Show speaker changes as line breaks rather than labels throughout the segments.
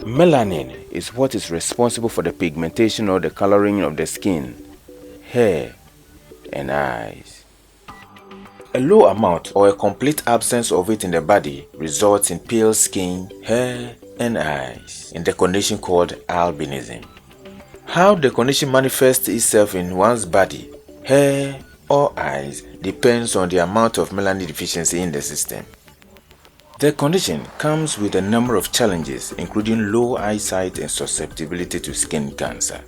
Melanin is what is responsible for the pigmentation or the coloring of the skin, hair, and eyes. A low amount or a complete absence of it in the body results in pale skin, hair, and eyes in the condition called albinism. How the condition manifests itself in one's body, hair, or eyes depends on the amount of melanin deficiency in the system. The condition comes with a number of challenges, including low eyesight and susceptibility to skin cancer.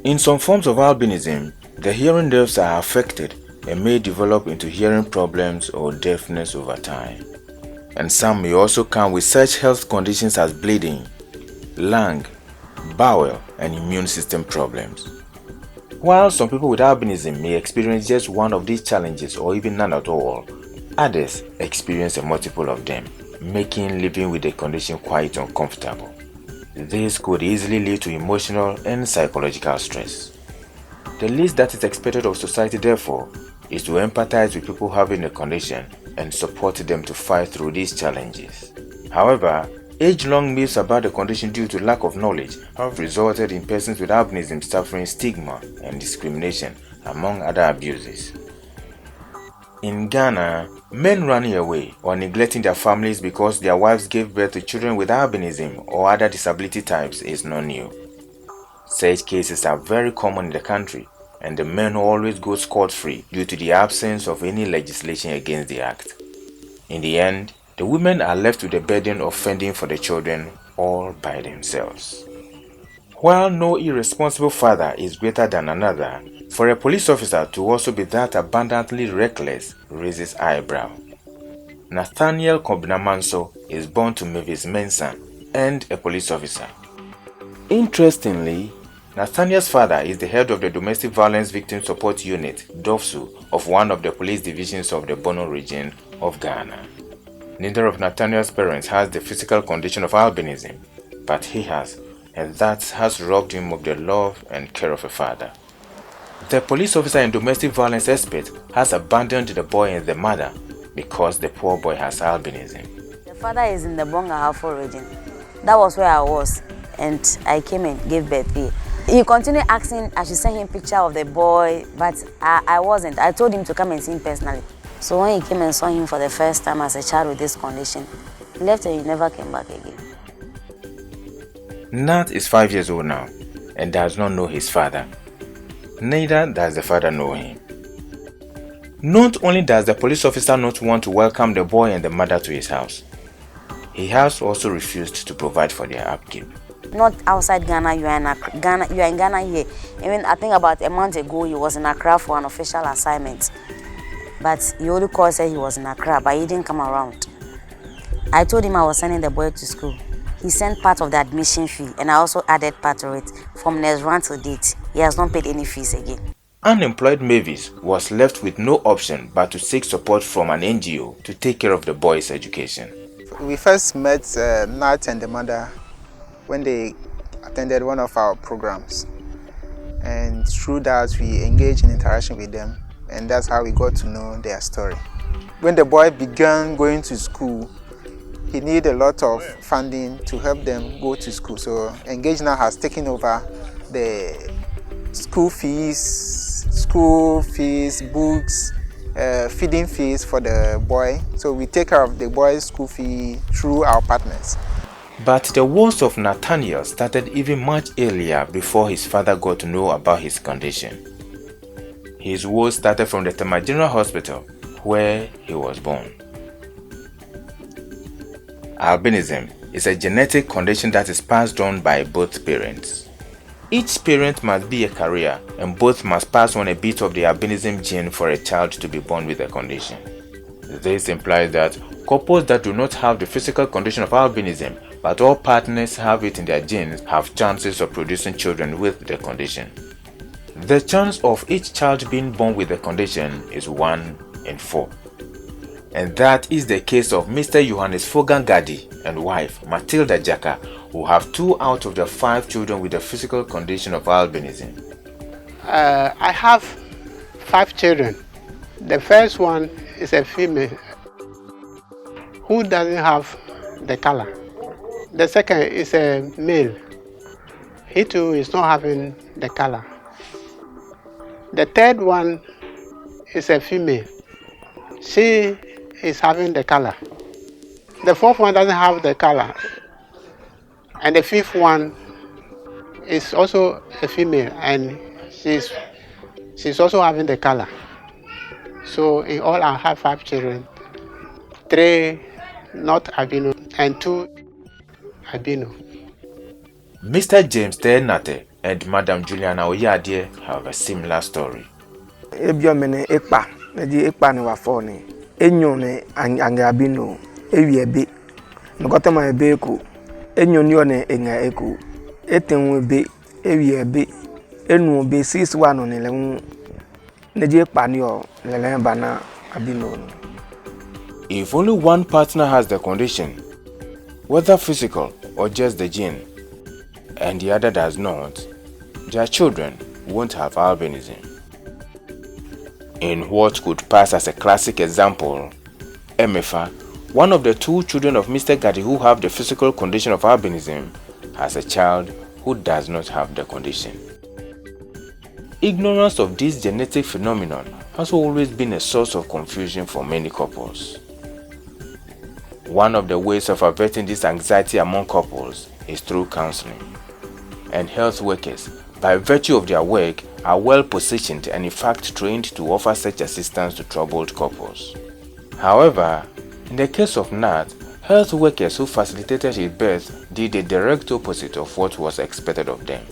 In some forms of albinism, the hearing nerves are affected and may develop into hearing problems or deafness over time. And some may also come with such health conditions as bleeding, lung, bowel, and immune system problems. While some people with albinism may experience just one of these challenges or even none at all, others experience a multiple of them, making living with the condition quite uncomfortable. This could easily lead to emotional and psychological stress. The least that is expected of society, therefore, is to empathize with people having the condition and support them to fight through these challenges. However, age-long myths about the condition due to lack of knowledge have resulted in persons with albinism suffering stigma and discrimination, among other abuses. In Ghana, men running away or neglecting their families because their wives gave birth to children with albinism or other disability types is not new. Such cases are very common in the country, and the men always go scot-free due to the absence of any legislation against the act. In the end, the women are left with the burden of fending for the children all by themselves. While no irresponsible father is greater than another, for a police officer to also be that abundantly reckless raises eyebrow. Nathaniel Kobnamanso is born to Mavis Mensah and a police officer. Interestingly, Nathaniel's father is the head of the Domestic Violence Victim Support Unit, DOVSU, of one of the police divisions of the Bono region of Ghana. Neither of Nathaniel's parents has the physical condition of albinism, but he has, and that has robbed him of the love and care of a father. The police officer and domestic violence expert has abandoned the boy and the mother because the poor boy has albinism.
The father is in the Bonga-Hafo region. That was where I was, and I came and gave birth here. He continued asking I should send him a picture of the boy, but I wasn't. I told him to come and see him personally. So when he came and saw him for the first time as a child with this condition, he left and he never came back again.
Nat is 5 years old now and does not know his father. Neither does the father know him. Not only does the police officer not want to welcome the boy and the mother to his house, he has also refused to provide for their upkeep.
Not outside Ghana, you are in Ghana here. Even I think about a month ago, he was in Accra for an official assignment. But he only called said he was in Accra, but he didn't come around. I told him I was sending the boy to school. He sent part of the admission fee, and I also added part to it. From next run to date, he has not paid any fees again.
Unemployed Mavis was left with no option but to seek support from an NGO to take care of the boy's education.
We first met Nat and the mother when they attended one of our programs. And through that, we engaged in interaction with them, and that's how we got to know their story. When the boy began going to school, he needed a lot of funding to help them go to school. So Engage now has taken over the school fees, books, feeding fees for the boy. So we take care of the boy's school fee through our partners.
But the woes of Nathaniel started even much earlier before his father got to know about his condition. His woes started from the Tema General Hospital, where he was born. Albinism is a genetic condition that is passed on by both parents. Each parent must be a carrier, and both must pass on a bit of the albinism gene for a child to be born with the condition. This implies that couples that do not have the physical condition of albinism, but all partners have it in their genes, have chances of producing children with the condition. The chance of each child being born with the condition is 1 in 4. And that is the case of Mr. Johannes Fogangadi and wife Matilda Jaka, who have 2 out of the 5 children with the physical condition of albinism.
I have 5 children. The first one is a female who doesn't have the color. The second is a male. He too is not having the color. The third one is a female. She is having the color. The fourth one doesn't have the color. And the fifth one is also a female, and she's also having the color. So in all, I have 5 children, 3 not albino and 2 albino.
Mr. James Ternate and Madam Juliana Oyadie have a similar story.
Ebiomene ekpa, neji ekpa ne wafone. Enyo ne angabino, ewiebe. Nokotema ebe eko. Enyo ni one enga eko. Etenwe be, ewiebe. Enu be 6-1 ne le neji ekpa ni o le bana abino.
If only one partner has the condition, whether physical or just the gene, and the other does not, their children won't have albinism. In what could pass as a classic example, Emefa, one of the 2 children of Mr. Gadi who have the physical condition of albinism, has a child who does not have the condition. Ignorance of this genetic phenomenon has always been a source of confusion for many couples. One of the ways of averting this anxiety among couples is through counseling. And health workers, by virtue of their work, are well positioned and in fact trained to offer such assistance to troubled couples. However, in the case of Nat, health workers who facilitated his birth did the direct opposite of what was expected of them.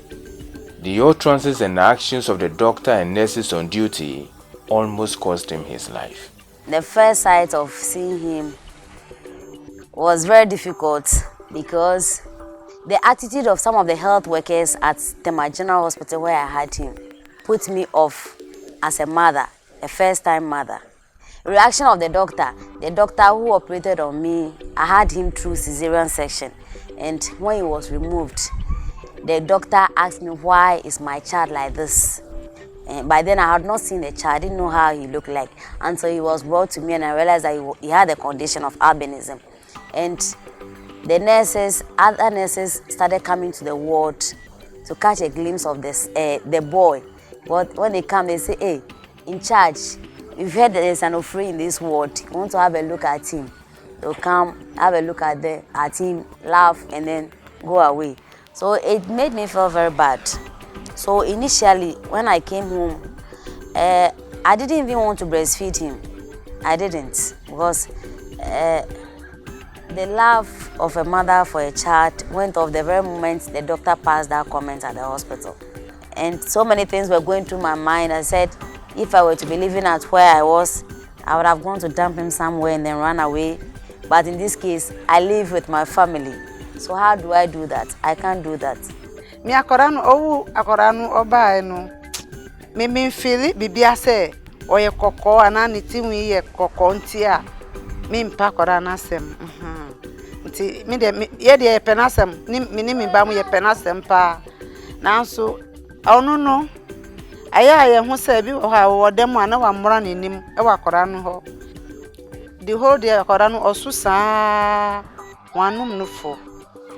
The utterances and actions of the doctor and nurses on duty almost cost him his life.
The first sight of seeing him was very difficult because the attitude of some of the health workers at Tema General Hospital where I had him put me off as a mother, a first-time mother. Reaction of the doctor who operated on me, I had him through cesarean section, and when he was removed, the doctor asked me, why is my child like this? And by then I had not seen the child, I didn't know how he looked like, until he was brought to me and I realized that he had a condition of albinism. And the nurses, other nurses started coming to the ward to catch a glimpse of this, the boy. But when they come, they say, hey, in charge, we've heard that there's an offering in this ward. You want to have a look at him? They'll come, have a look at him, laugh, and then go away. So it made me feel very bad. So initially, when I came home, I didn't even want to breastfeed him. I didn't, because the love of a mother for a child went off the very moment the doctor passed that comment at the hospital. And so many things were going through my mind. I said, if I were to be living at where I was, I would have gone to dump him somewhere and then run away. But in this case, I live with my family. So how do I do that? I can't do that.
Me akoranu oba eno. Me feel bibia say oye koko anani timu ye koko ntia. Me mpa korana sem. Nti me de ye de penasem ni me ba mu ye penasem pa. Nanso ono no aya hu say bi ho ha wo dem ana wa mmra nanim e wa koranu ho. The whole day koranu osusa wanum no fo.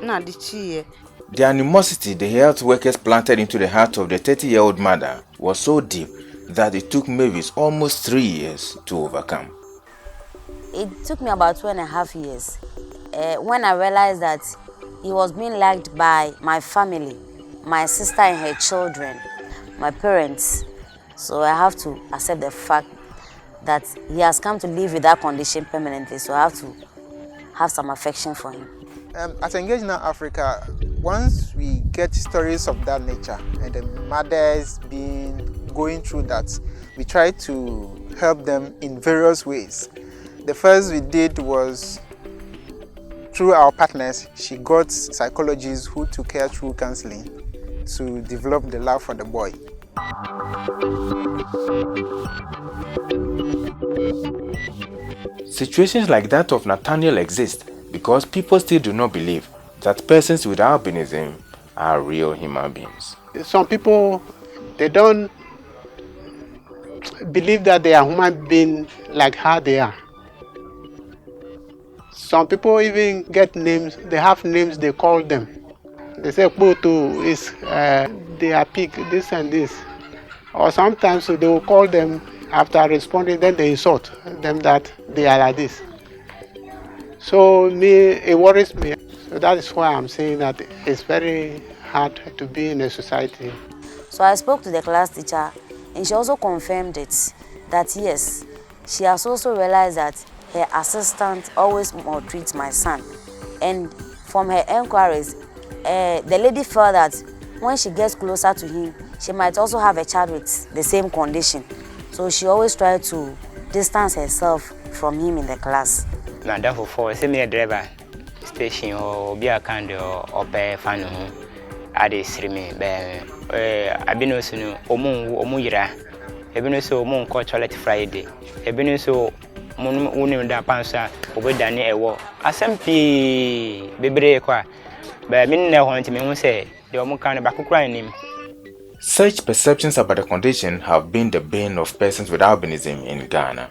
The animosity the health workers planted into the heart of the 30-year-old mother was so deep that it took Mavis almost 3 years to overcome.
It took me about 2.5 years when I realized that he was being liked by my family, my sister and her children, my parents. So I have to accept the fact that he has come to live with that condition permanently, so I have to have some affection for him.
At Engage Now Africa, once we get stories of that nature and the mothers going through that, we try to help them in various ways. The first we did was through our partners. She got psychologists who took her through counseling to develop the love for the boy.
Situations like that of Nathaniel exist because people still do not believe that persons with albinism are real human beings.
Some people, they don't believe that they are human beings like how they are. Some people even get names, they have names they call them. They say Kboto is they are pig, this and this. Or sometimes they will call them after responding, then they insult them that they are like this. So it worries me. So that is why I'm saying that it's very hard to be in a society.
So I spoke to the class teacher and she also confirmed it, that yes, she has also realized that her assistant always maltreats my son. And from her inquiries, the lady felt that when she gets closer to him, she might also have a child with the same condition. So she always tried to distance herself from him in the class.
Madam for send me a driver station or be a candle or pay fan at the streaming. I've been also Omuyra. I've been also Mon Toilet Friday. I've been also Moon da Pansa over Danny Ewo. SMP Bebre qua. But I mean, no one to me who say the Omukan back crying him.
Such perceptions about the condition have been the bane of persons with albinism in Ghana.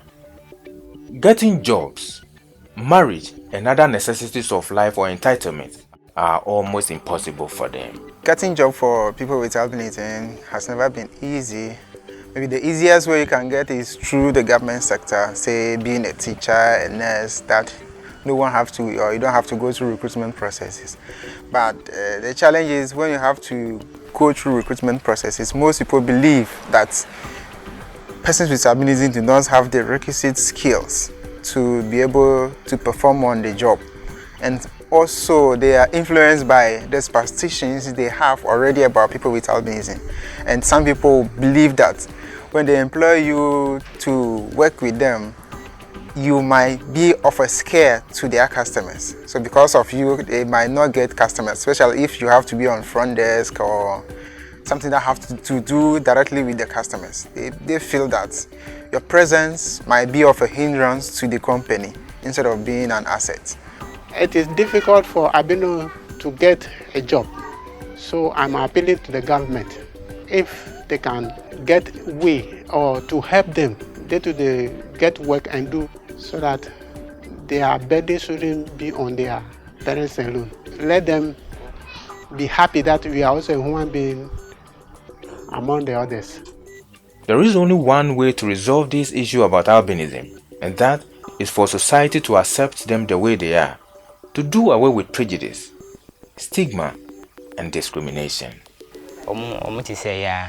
Getting jobs, marriage, and other necessities of life or entitlement are almost impossible for them.
Getting job for people with albinism has never been easy. Maybe the easiest way you can get is through the government sector, say being a teacher, a nurse, that no one have to, or you don't have to go through recruitment processes. But the challenge is when you have to go through recruitment processes, most people believe that persons with albinism do not have the requisite skills to be able to perform on the job. And also they are influenced by the superstitions they have already about people with albinism. And some people believe that when they employ you to work with them, you might be of a scare to their customers. So because of you, they might not get customers, especially if you have to be on front desk or something that have to do directly with the customers. They feel that your presence might be of a hindrance to the company instead of being an asset.
It is difficult for albino to get a job. So I'm appealing to the government. If they can get way or to help them get work and do so that their burden shouldn't be on their parents alone. Let them be happy that we are also a human being among the others.
There is only one way to resolve this issue about albinism, and that is for society to accept them the way they are, to do away with prejudice, stigma, and discrimination.
Omu say ya.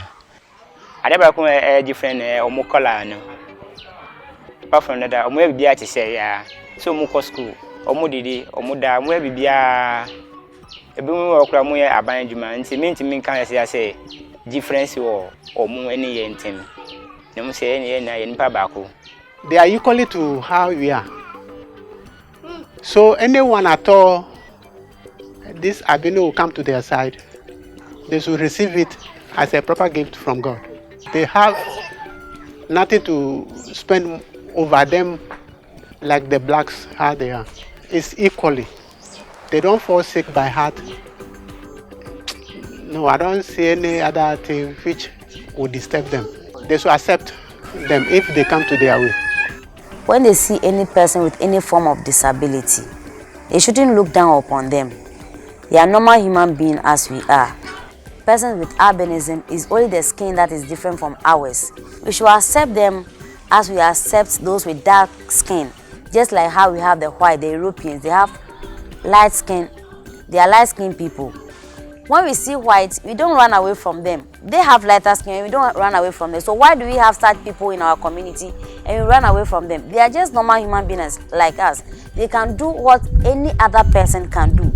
Adaba ko different omu color no. Apart from that, omu bibia ti say ya. So omu ko school, omu didi, omu da, omu bibia ebi mu okura mu ye aban djuma nti me kan say difference wo omu eni ye ntem. Na mu say eni na ye nipa baako.
They are equally to how we are. So anyone at all, this albino will come to their side. They should receive it as a proper gift from God. They have nothing to spend over them like the blacks how they are. It's equally. They don't fall sick by heart. No, I don't see any other thing which would disturb them. They should accept them if they come to their way.
When they see any person with any form of disability, they shouldn't look down upon them. They are normal human beings as we are. Persons with albinism is only the skin that is different from ours. We should accept them as we accept those with dark skin. Just like how we have the white, the Europeans, they have light skin. They are light skinned people. When we see white, we don't run away from them. They have lighter skin and we don't run away from them. So why do we have such people in our community and we run away from them? They are just normal human beings like us. They can do what any other person can do.